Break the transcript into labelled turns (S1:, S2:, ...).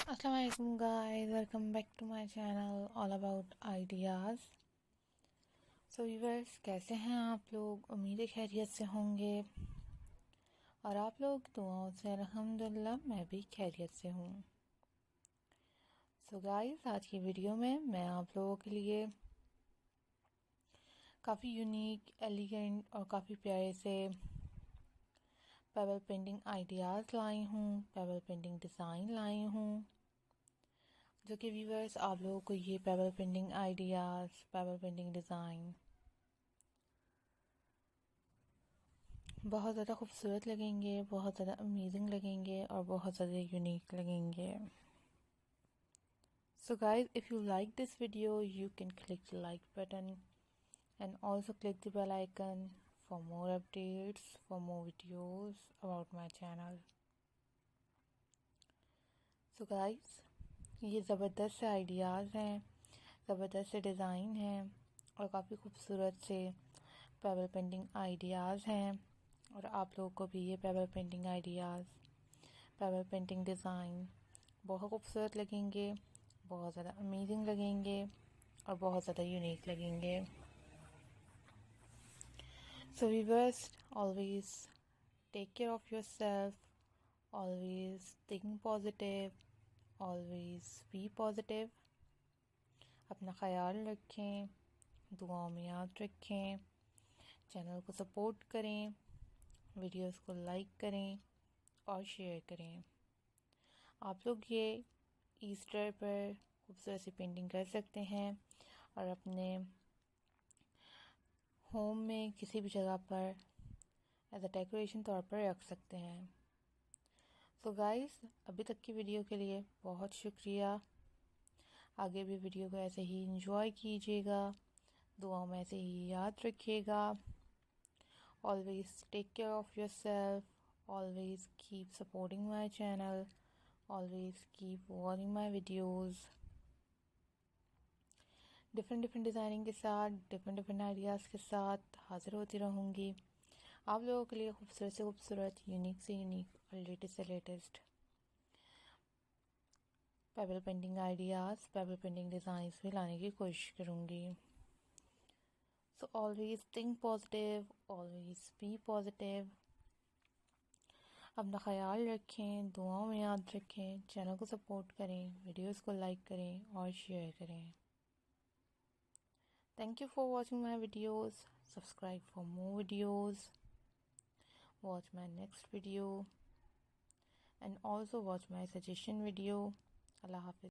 S1: Assalamualaikum guys, welcome back to my channel all about ideas। So viewers, कैसे हैं आप लोग? उम्मीद है खैरियत से होंगे और आप लोग दुआओं से अल्हम्दुलिल्लाह मैं भी खैरियत से हूँ। सो गाइस, आज की वीडियो में मैं आप लोगों के लिए काफ़ी यूनिक, एलिगेंट और काफ़ी प्यारे से पेबल पेंटिंग आइडियाज़ लाई हूँ, पेबल पेंटिंग डिज़ाइन लाई हूँ, जो कि व्यूअर्स आप लोगों को ये payable painting ideas, payable painting design बहुत ज़्यादा खूबसूरत लगेंगे, बहुत ज़्यादा अमेजिंग लगेंगे और बहुत ज़्यादा यूनिक लगेंगे। So guys, if you like this video, you can click the like button and also click the bell icon for more updates, for more videos about my channel। So guys, ये ज़बरदस्त से ideas हैं, ज़बरदस्त से design हैं और काफ़ी खूबसूरत से पेबल पेंटिंग आइडियाज़ हैं और आप लोगों को भी ये payable painting ideas, payable painting design बहुत खूबसूरत लगेंगे, बहुत ज़्यादा अमेजिंग लगेंगे और बहुत ज़्यादा यूनिक लगेंगे। So viewers, always take care of yourself, always think positive, always be positive. अपना ख्याल रखें, दुआओं में याद रखें, चैनल को सपोर्ट करें, वीडियोस को लाइक करें और शेयर करें। आप लोग ये ईस्टर पर खूबसूरत सी पेंटिंग कर सकते हैं और अपने होम में किसी भी जगह पर एज अ डेकोरेशन तौर पर रख सकते हैं। सो गाइस, अभी तक की वीडियो के लिए बहुत शुक्रिया। आगे भी वीडियो को ऐसे ही एंजॉय कीजिएगा, दुआओं में ऐसे ही याद रखिएगा। Always take care of yourself, always keep supporting my channel, always keep watching my videos. Different designing के साथ, डिफरेंट आइडियाज़ के साथ हाज़िर होती रहूँगी आप लोगों के लिए खूबसूरत से खूबसूरत, यूनिक से यूनिक और लेटेस्ट से latest payable painting ideas, payable painting designs भी लाने की कोशिश करूँगी। So always think positive, always be positive. अपना ख्याल रखें, दुआओं में याद रखें, चैनल को सपोर्ट करें, वीडियोस को लाइक करें और शेयर करें। Thank you for watching my videos. Subscribe for more videos. Watch my next video and also watch my suggestion video. Allah Hafiz.